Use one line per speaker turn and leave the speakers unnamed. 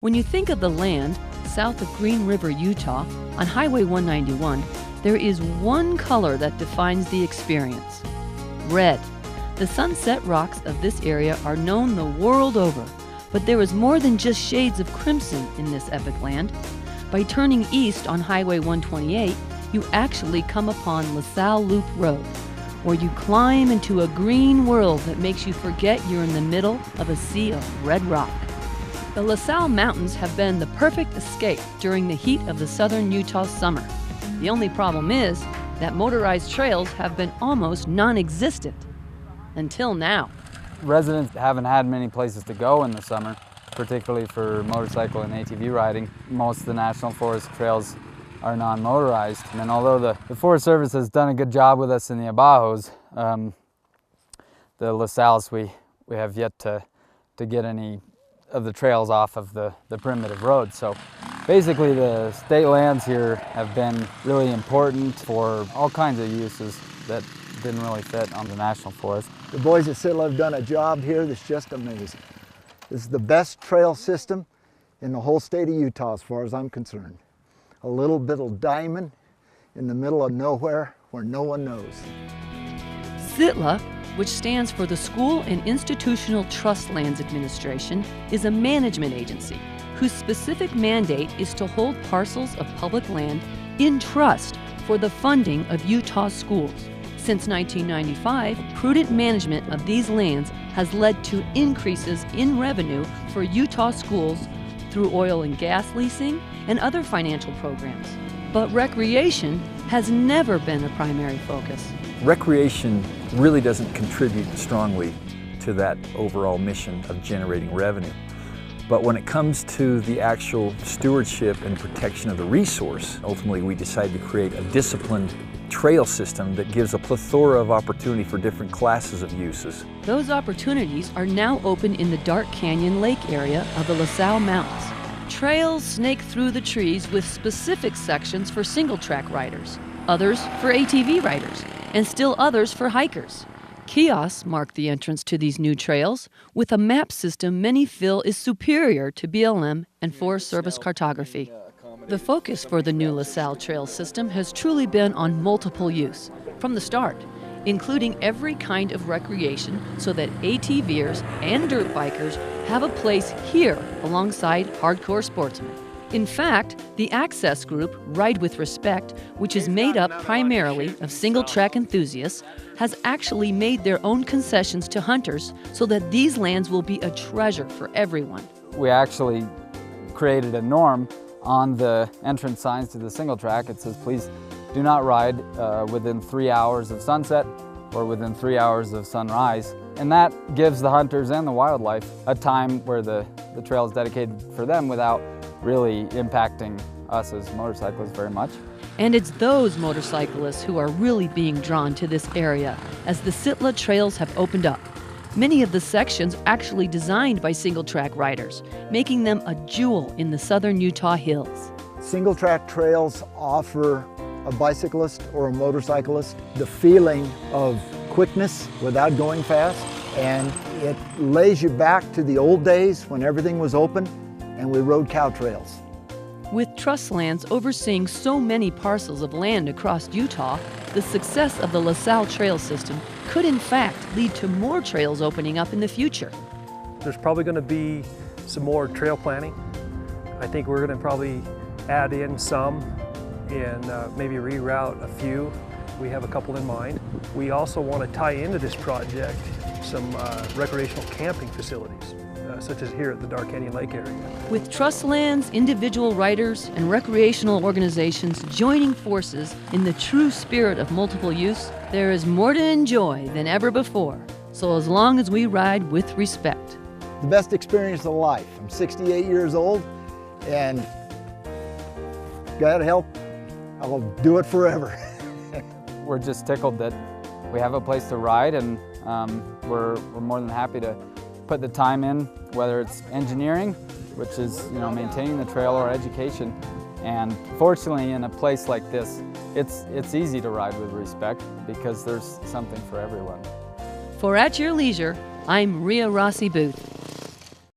When you think of the land south of Green River, Utah, on Highway 191, there is one color that defines the experience: red. The sunset rocks of this area are known the world over, but there is more than just shades of crimson in this epic land. By turning east on Highway 128, you actually come upon LaSalle Loop Road, where you climb into a green world that makes you forget you're in the middle of a sea of red rock. The LaSalle Mountains have been the perfect escape during the heat of the southern Utah summer. The only problem is that motorized trails have been almost non-existent until now.
Residents haven't had many places to go in the summer, particularly for motorcycle and ATV riding. Most of the National Forest trails are non-motorized, and although the Forest Service has done a good job with us in the Abajos, the LaSalles, we have yet to get any of the trails off of the primitive roads. So basically the state lands here have been really important for all kinds of uses that didn't really fit on the National Forest.
The boys at Sitla have done a job here that's just amazing. This is the best trail system in the whole state of Utah as far as I'm concerned. A little bittle diamond in the middle of nowhere where no one knows.
SITLA, which stands for the School and Institutional Trust Lands Administration, is a management agency whose specific mandate is to hold parcels of public land in trust for the funding of Utah schools. Since 1995, prudent management of these lands has led to increases in revenue for Utah schools through oil and gas leasing and other financial programs. But recreation has never been a primary focus.
Recreation really doesn't contribute strongly to that overall mission of generating revenue. But when it comes to the actual stewardship and protection of the resource, ultimately we decide to create a disciplined trail system that gives a plethora of opportunity for different classes of uses.
Those opportunities are now open in the Dark Canyon Lake area of the LaSalle Mountains. Trails snake through the trees with specific sections for single-track riders, others for ATV riders, and still others for hikers. Kiosks mark the entrance to these new trails with a map system many feel is superior to BLM and Forest Service cartography. The focus for the new LaSalle trail system has truly been on multiple use from the start, including every kind of recreation so that ATVers and dirt bikers have a place here alongside hardcore sportsmen. In fact, the access group Ride with Respect, which is made up primarily of single-track enthusiasts, has actually made their own concessions to hunters so that these lands will be a treasure for everyone.
We actually created a norm on the entrance signs to the single track. It says, please do not ride within 3 hours of sunset or within 3 hours of sunrise. And that gives the hunters and the wildlife a time where the trail is dedicated for them without really impacting us as motorcyclists very much.
And it's those motorcyclists who are really being drawn to this area as the Sitla trails have opened up. Many of the sections actually designed by single-track riders, making them a jewel in the southern Utah hills.
Single-track trails offer a bicyclist or a motorcyclist the feeling of quickness without going fast, and it lays you back to the old days when everything was open and we rode cow trails.
With trust lands overseeing so many parcels of land across Utah, the success of the LaSalle trail system could in fact lead to more trails opening up in the future.
There's probably going to be some more trail planning. I think we're going to probably add in some and maybe reroute a few. We have a couple in mind. We also want to tie into this project some recreational camping facilities, such as here at the Dark Canyon Lake area.
With trust lands, individual riders, and recreational organizations joining forces in the true spirit of multiple use, there is more to enjoy than ever before, so as long as we ride with respect.
The best experience of life. I'm 68 years old, and God help, I'll do it forever.
We're just tickled that we have a place to ride, and we're more than happy to put the time in, whether it's engineering, which is maintaining the trail, or education. And fortunately, in a place like this, it's easy to ride with respect because there's something for everyone.
For At Your Leisure, I'm Rhea Rossi Booth.